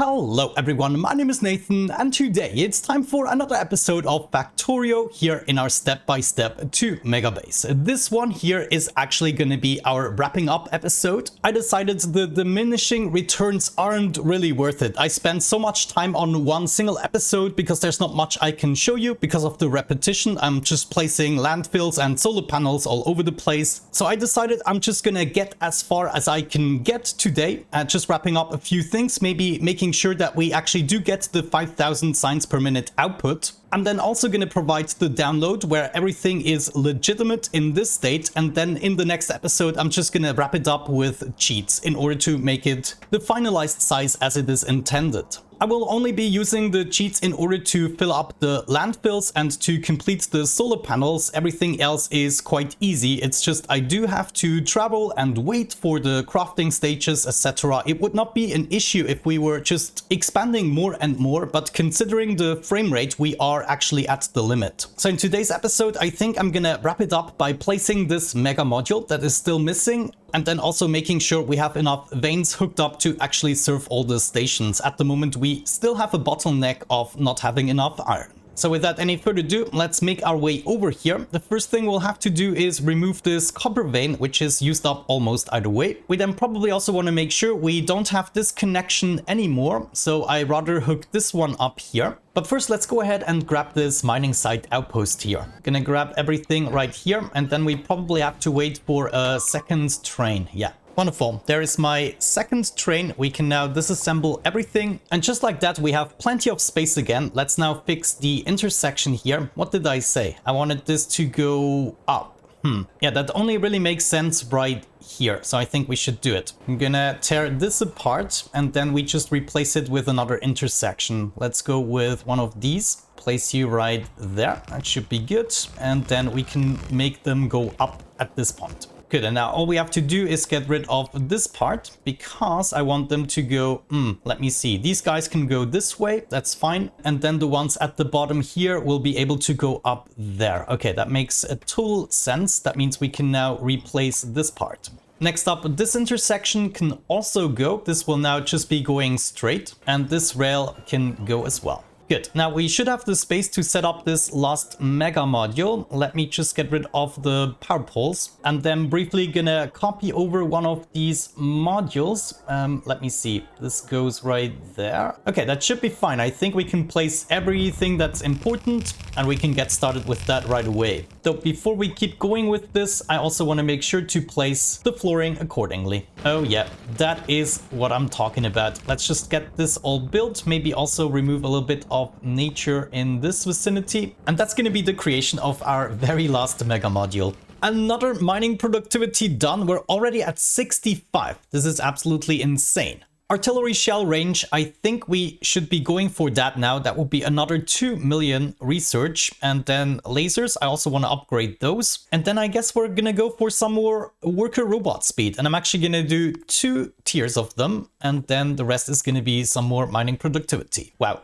Hello everyone, my name is Nathan and today it's time for another episode of Factorio here in our step-by-step to Megabase. This one here is actually going to be our wrapping up episode. I decided the diminishing returns aren't really worth it. I spent so much time on one single episode because there's not much I can show you because of the repetition. I'm just placing landfills and solar panels all over the place. So I decided I'm just gonna get as far as I can get today and just wrapping up a few things, maybe making sure that we actually do get the 5,000 signs per minute output. I'm then also going to provide the download where everything is legitimate in this state, and then in the next episode I'm just going to wrap it up with cheats in order to make it the finalized size as it is intended. I will only be using the cheats in order to fill up the landfills and to complete the solar panels. Everything else is quite easy. It's just I do have to travel and wait for the crafting stages, etc. It would not be an issue if we were just expanding more and more, but considering the frame rate, we are actually at the limit. So in today's episode, I think I'm gonna wrap it up by placing this mega module that is still missing, and then also making sure we have enough veins hooked up to actually serve all the stations. At the moment, we still have a bottleneck of not having enough iron. So without any further ado, let's make our way over here. The first thing we'll have to do is remove this copper vein, which is used up almost either way. We then probably also want to make sure we don't have this connection anymore. So I rather hook this one up here. But first, let's go ahead and grab this mining site outpost here. Gonna grab everything right here, and then we probably have to wait for a second train. Yeah. Wonderful. There is my second train. We can now disassemble everything. And just like that, we have plenty of space again. Let's now fix the intersection here. What did I say? I wanted this to go up. Yeah, that only really makes sense right here. So I think we should do it. I'm gonna tear this apart and then we just replace it with another intersection. Let's go with one of these. Place you right there. That should be good. And then we can make them go up at this point. Good, and now all we have to do is get rid of this part because I want them to go, let me see. These guys can go this way, that's fine. And then the ones at the bottom here will be able to go up there. Okay, that makes a total sense. That means we can now replace this part. Next up, this intersection can also go. This will now just be going straight, and this rail can go as well. Good. Now we should have the space to set up this last mega module. Let me just get rid of the power poles and then briefly gonna copy over one of these modules. Let me see. This goes right there. Okay, that should be fine. I think we can place everything that's important and we can get started with that right away. So before we keep going with this, I also want to make sure to place the flooring accordingly. Oh yeah, that is what I'm talking about. Let's just get this all built. Maybe also remove a little bit of nature in this vicinity, and that's going to be the creation of our very last mega module. Another mining productivity done. We're already at 65. This is absolutely insane. Artillery shell range, I think we should be going for that now. That would be another 2 million research. And then lasers, I also want to upgrade those. And then I guess we're going to go for some more worker robot speed. And I'm actually going to do 2 tiers of them. And then the rest is going to be some more mining productivity. Wow.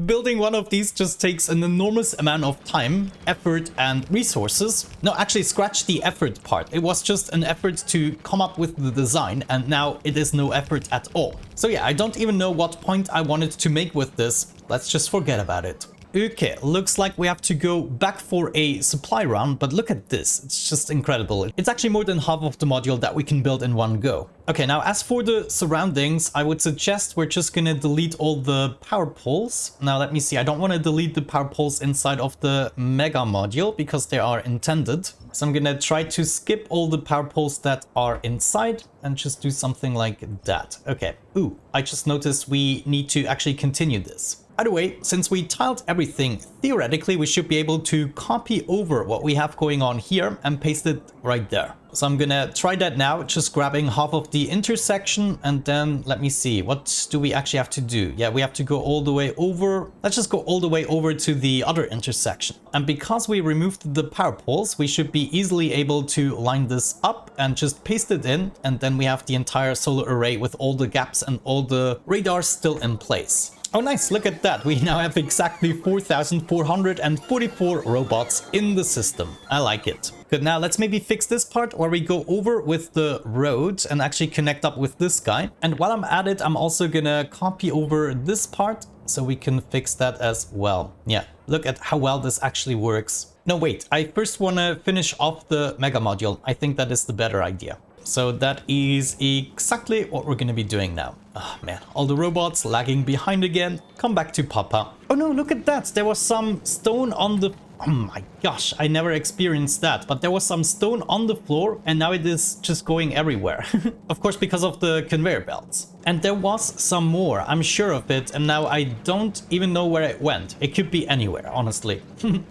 Building one of these just takes an enormous amount of time, effort, and resources. No, actually scratch the effort part. It was just an effort to come up with the design. And now it is no effort at all. So yeah, I don't even know what point I wanted to make with this. Let's just forget about it. Okay, looks like we have to go back for a supply round, but look at this. It's just incredible. It's actually more than half of the module that we can build in one go. Okay, now as for the surroundings, I would suggest we're just gonna delete all the power poles. Now let me see, I don't want to delete the power poles inside of the mega module because they are intended. So I'm gonna try to skip all the power poles that are inside and just do something like that. Okay, ooh, I just noticed we need to actually continue this. Either way, since we tiled everything, theoretically we should be able to copy over what we have going on here and paste it right there. So I'm gonna try that now, just grabbing half of the intersection, and then let me see, what do we actually have to do? Yeah, we have to go all the way over. Let's just go all the way over to the other intersection. And because we removed the power poles, we should be easily able to line this up and just paste it in. And then we have the entire solar array with all the gaps and all the radars still in place. Oh, nice. Look at that. We now have exactly 4,444 robots in the system. I like it. Good. Now let's maybe fix this part where we go over with the road and actually connect up with this guy. And while I'm at it, I'm also gonna copy over this part so we can fix that as well. Yeah, look at how well this actually works. No, wait, I first want to finish off the mega module. I think that is the better idea. So that is exactly what we're going to be doing now. Oh man, all the robots lagging behind again. Come back to Papa. Oh no, look at that. There was some stone on the... Oh my gosh, I never experienced that. But there was some stone on the floor and now it is just going everywhere. Of course, because of the conveyor belts. And there was some more, I'm sure of it. And now I don't even know where it went. It could be anywhere, honestly.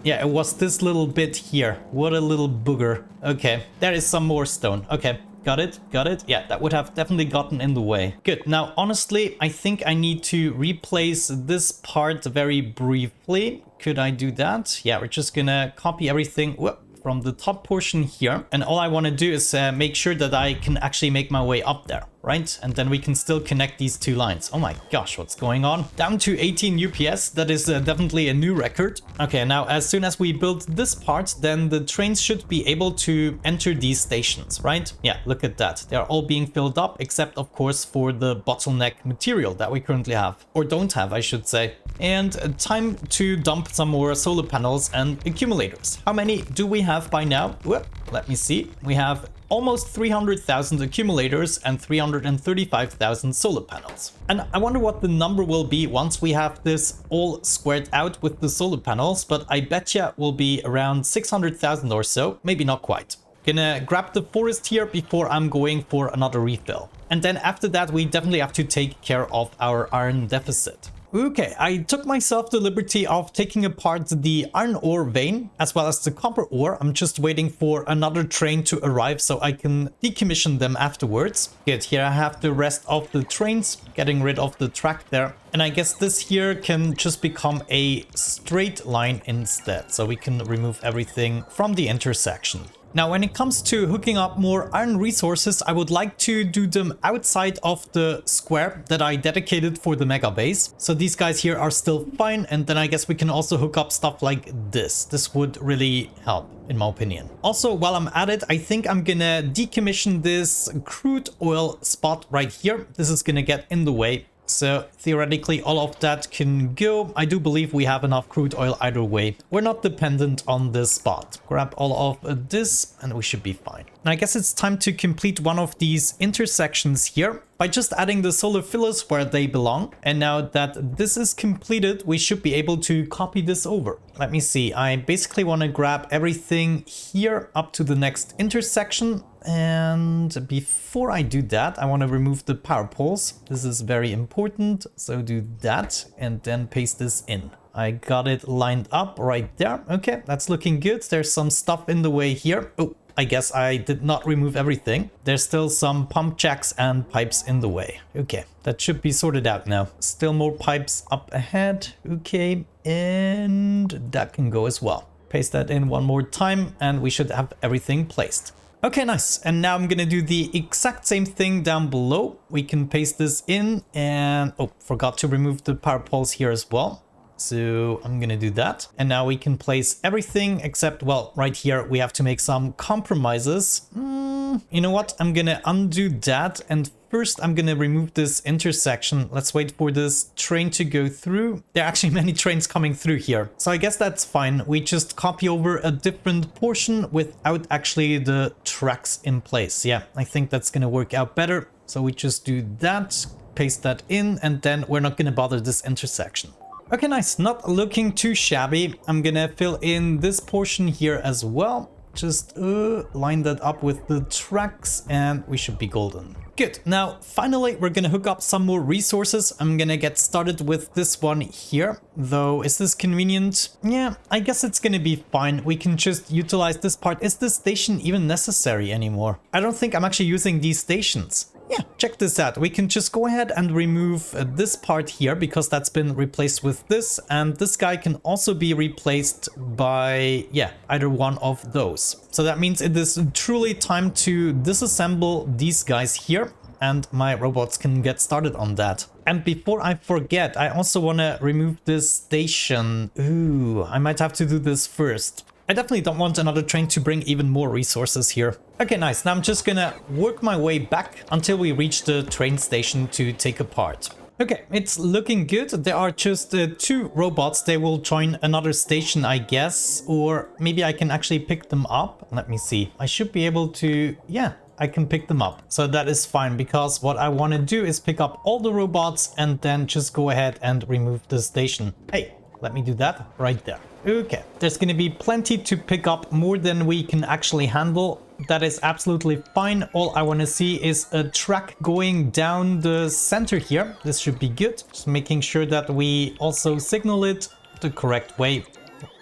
Yeah, it was this little bit here. What a little booger. Okay, there is some more stone. Okay. Got it, got it. Yeah, that would have definitely gotten in the way. Good. Now, honestly, I think I need to replace this part very briefly. Could I do that? Yeah, we're just gonna copy everything from the top portion here. And all I want to do is make sure that I can actually make my way up there, right? And then we can still connect these two lines. Oh my gosh, what's going on? Down to 18 UPS. That is definitely a new record. Okay, now as soon as we build this part, then the trains should be able to enter these stations, right? Yeah, look at that. They're all being filled up, except of course for the bottleneck material that we currently have, or don't have, I should say. And time to dump some more solar panels and accumulators. How many do we have by now? Whoop, let me see. We have almost 300,000 accumulators and 335,000 solar panels. And I wonder what the number will be once we have this all squared out with the solar panels, but I bet you will be around 600,000 or so, maybe not quite. Gonna grab the forest here before I'm going for another refill. And then after that, we definitely have to take care of our iron deficit. Okay, I took myself the liberty of taking apart the iron ore vein as well as the copper ore. I'm just waiting for another train to arrive so I can decommission them afterwards. Good, here I have the rest of the trains, getting rid of the track there. And I guess this here can just become a straight line instead, so we can remove everything from the intersection. Now, when it comes to hooking up more iron resources, I would like to do them outside of the square that I dedicated for the mega base. So these guys here are still fine. And then I guess we can also hook up stuff like this. This would really help, in my opinion. Also, while I'm at it, I think I'm gonna decommission this crude oil spot right here. This is gonna get in the way. So theoretically, all of that can go. I do believe we have enough crude oil either way. We're not dependent on this spot. Grab all of this and we should be fine. And I guess it's time to complete one of these intersections here by just adding the solar fillers where they belong. And now that this is completed, we should be able to copy this over. Let me see. I basically want to grab everything here up to the next intersection. And before I do that, I want to remove the power poles. This is very important. So do that and then paste this in. I got it lined up right there. Okay, that's looking good. There's some stuff in the way here. Oh, I guess I did not remove everything. There's still some pump jacks and pipes in the way. Okay, that should be sorted out now. Still more pipes up ahead. Okay, and that can go as well. Paste that in one more time and we should have everything placed. Okay, nice. And now I'm gonna do the exact same thing down below. We can paste this in and... oh, forgot to remove the power poles here as well. So I'm gonna do that. And now we can place everything except, well, right here we have to make some compromises. You know what? I'm gonna undo that. And first I'm gonna remove this intersection. Let's wait for this train to go through. There are actually many trains coming through here. So I guess that's fine. We just copy over a different portion without actually the tracks in place. Yeah, I think that's gonna work out better. So we just do that, paste that in, and then we're not gonna bother this intersection. Okay, nice. Not looking too shabby. I'm gonna fill in this portion here as well. Just line that up with the tracks and we should be golden. Good. Now, finally, we're gonna hook up some more resources. I'm gonna get started with this one here. Though, is this convenient? Yeah, I guess it's gonna be fine. We can just utilize this part. Is this station even necessary anymore? I don't think I'm actually using these stations. Yeah, check this out. We can just go ahead and remove this part here because that's been replaced with this. And this guy can also be replaced by, yeah, either one of those. So that means it is truly time to disassemble these guys here. and my robots can get started on that. And before I forget, I also want to remove this station. Ooh, I might have to do this first. I definitely don't want another train to bring even more resources here. Okay, nice. Now I'm just gonna work my way back until we reach the train station to take apart. Okay, it's looking good. There are just 2 robots. They will join another station, I guess. Or maybe I can actually pick them up. Let me see. I should be able to... Yeah, I can pick them up. So that is fine, because what I want to do is pick up all the robots and then just go ahead and remove the station. Hey, let me do that right there. Okay, there's going to be plenty to pick up, more than we can actually handle. That is absolutely fine. All I want to see is a track going down the center here. This should be good. Just making sure that we also signal it the correct way.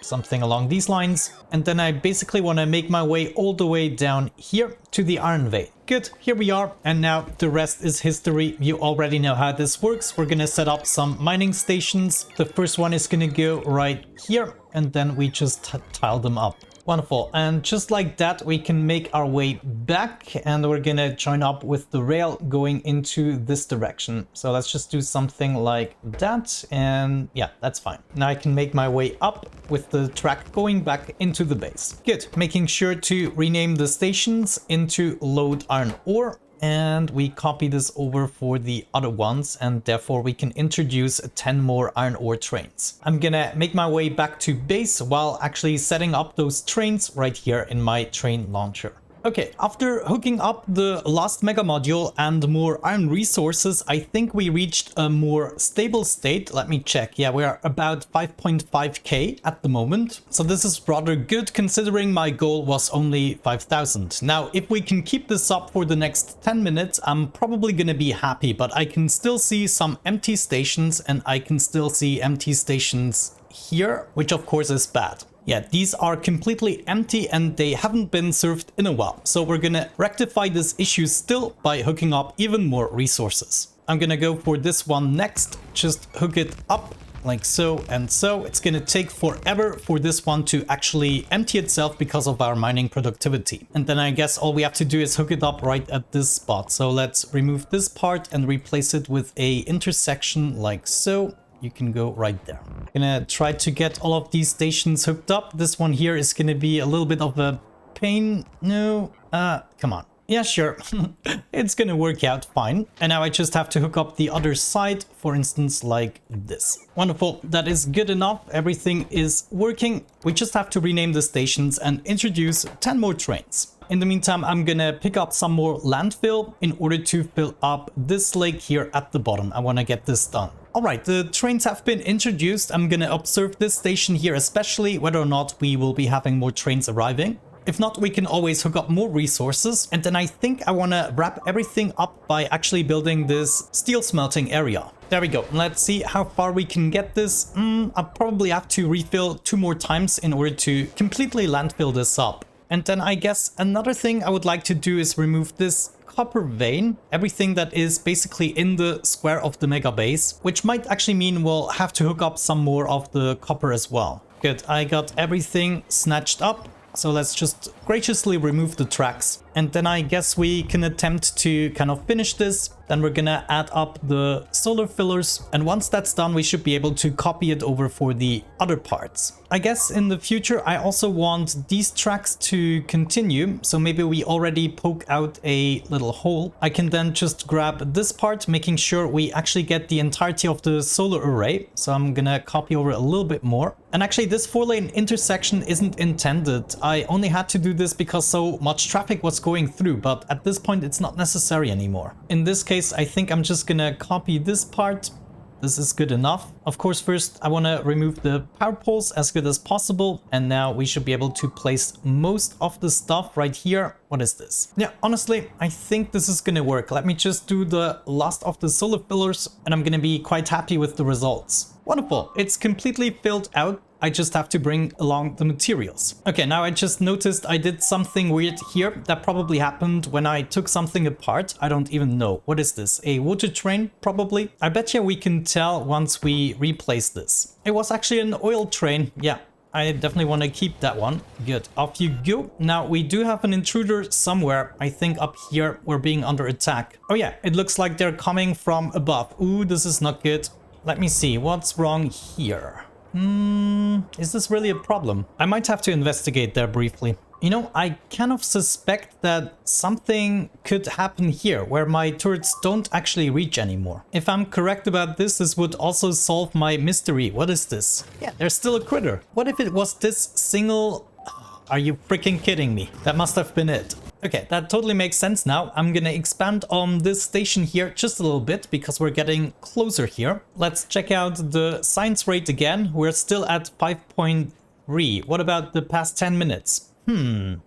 Something along these lines. And then I basically want to make my way all the way down here to the iron vein. Good, here we are. And now the rest is history. You already know how this works. We're going to set up some mining stations. The first one is going to go right here. And then we just tile them up. Wonderful. And just like that, we can make our way back, and we're gonna join up with the rail going into this direction. So let's just do something like that. And yeah, that's fine. Now I can make my way up with the track going back into the base. Good. Making sure to rename the stations into load iron ore. And we copy this over for the other ones, and therefore we can introduce 10 more iron ore trains. I'm gonna make my way back to base while actually setting up those trains right here in my train launcher. Okay, after hooking up the last mega module and more iron resources, I think we reached a more stable state. Let me check. Yeah, we are about 5.5k at the moment. So this is rather good, considering my goal was only 5,000. Now, if we can keep this up for the next 10 minutes, I'm probably gonna be happy, but I can still see some empty stations, and I can still see empty stations here, which of course is bad. Yeah, these are completely empty and they haven't been served in a while. So we're gonna rectify this issue still by hooking up even more resources. I'm gonna go for this one next. Just hook it up like so and so. It's gonna take forever for this one to actually empty itself because of our mining productivity. And then I guess all we have to do is hook it up right at this spot. So let's remove this part and replace it with a intersection like so. You can go right there. Gonna try to get all of these stations hooked up. This one here is gonna be a little bit of a pain. No, come on. Yeah, sure. It's gonna work out fine. And now I just have to hook up the other side, for instance, like this. Wonderful. That is good enough. Everything is working. We just have to rename the stations and introduce 10 more trains. In the meantime, I'm gonna pick up some more landfill in order to fill up this lake here at the bottom. I wanna get this done. All right, the trains have been introduced. I'm gonna observe this station here, especially whether or not we will be having more trains arriving. If not, we can always hook up more resources. And then I think I want to wrap everything up by actually building this steel smelting area. There we go. Let's see how far we can get this. I'll probably have to refill 2 more times in order to completely landfill this up. And then I guess another thing I would like to do is remove this copper vein, everything that is basically in the square of the Megabase, which might actually mean we'll have to hook up some more of the copper as well. Good, I got everything snatched up. So let's just graciously remove the tracks. And then I guess we can attempt to kind of finish this. Then we're gonna add up the solar fillers. And once that's done, we should be able to copy it over for the other parts. I guess in the future, I also want these tracks to continue. So maybe we already poke out a little hole. I can then just grab this part, making sure we actually get the entirety of the solar array. So I'm gonna copy over a little bit more. And actually this 4-lane intersection isn't intended. I only had to do this because so much traffic was going through, but at this point it's not necessary anymore. In this case, I think I'm just gonna copy this part. This is good enough. Of course, first I want to remove the power poles as good as possible. And now we should be able to place most of the stuff right here. What is this? Yeah, honestly, I think this is gonna work. Let me just do the last of the solar fillers and I'm gonna be quite happy with the results. Wonderful. It's completely filled out. I just have to bring along the materials. Okay, now I just noticed I did something weird here. That probably happened when I took something apart. I don't even know. What is this? A water train? Probably. I bet you we can tell once we replace this. It was actually an oil train. Yeah. I definitely want to keep that one. Good. Off you go. Now, we do have an intruder somewhere. I think up here we're being under attack. Oh yeah, it looks like they're coming from above. Ooh, this is not good. Let me see. What's wrong here? Is this really a problem? I might have to investigate there briefly. You know, I kind of suspect that something could happen here where my turrets don't actually reach anymore. If I'm correct about this, this would also solve my mystery. What is this? Yeah, there's still a critter. What if it was this single... Are you freaking kidding me? That must have been it. Okay, that totally makes sense now. I'm gonna expand on this station here just a little bit because we're getting closer here. Let's check out the science rate again. We're still at 5.3. What about the past 10 minutes?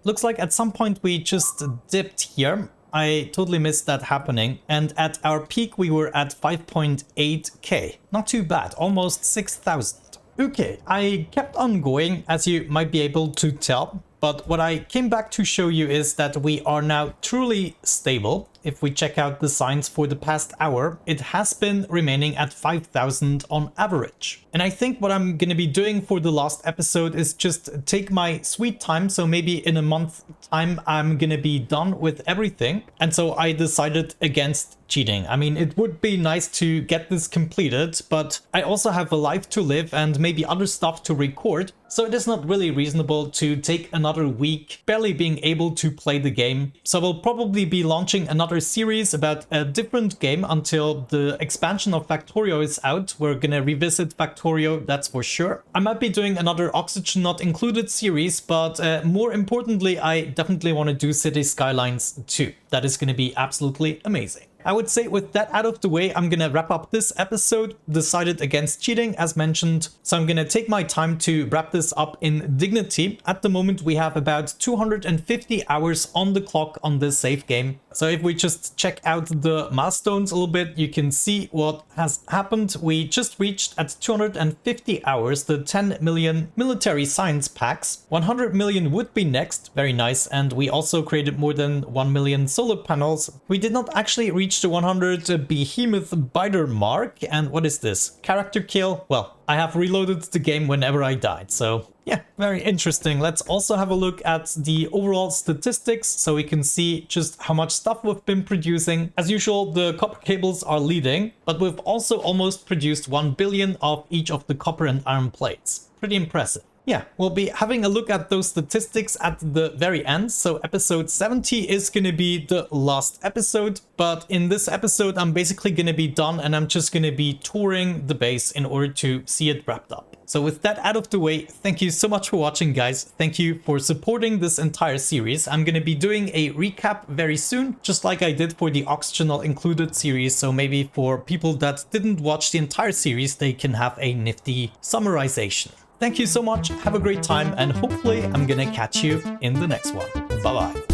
Looks like at some point we just dipped here. I totally missed that happening. And at our peak, we were at 5.8k. Not too bad, almost 6,000. Okay, I kept on going, as you might be able to tell. But what I came back to show you is that we are now truly stable. If we check out the signs for the past hour, it has been remaining at 5,000 on average. And I think what I'm going to be doing for the last episode is just take my sweet time. So maybe in a month time, I'm going to be done with everything. And so I decided against cheating. I mean, it would be nice to get this completed, but I also have a life to live and maybe other stuff to record. So it is not really reasonable to take another week barely being able to play the game. So we'll probably be launching another series about a different game until the expansion of Factorio is out. We're gonna revisit Factorio, that's for sure. I might be doing another Oxygen Not Included series, but more importantly, I definitely want to do City Skylines 2. That is gonna be absolutely amazing. I would say with that out of the way, I'm gonna wrap up this episode. Decided against cheating, as mentioned. So I'm gonna take my time to wrap this up in dignity. At the moment, we have about 250 hours on the clock on this save game. So if we just check out the milestones a little bit, you can see what has happened. We just reached at 250 hours the 10 million military science packs. 100 million would be next, very nice. And we also created more than 1 million solar panels. We did not actually reach the 100 behemoth biter mark. And what is this? Character kill? Well, I have reloaded the game whenever I died, so yeah, very interesting. Let's also have a look at the overall statistics so we can see just how much stuff we've been producing. As usual, the copper cables are leading, but we've also almost produced 1 billion of each of the copper and iron plates. Pretty impressive. Yeah, we'll be having a look at those statistics at the very end. So episode 70 is going to be the last episode. But in this episode, I'm basically going to be done and I'm just going to be touring the base in order to see it wrapped up. So with that out of the way, thank you so much for watching, guys. Thank you for supporting this entire series. I'm going to be doing a recap very soon, just like I did for the Oxygen Not Included series. So maybe for people that didn't watch the entire series, they can have a nifty summarization. Thank you so much, have a great time, and hopefully I'm gonna catch you in the next one. Bye bye.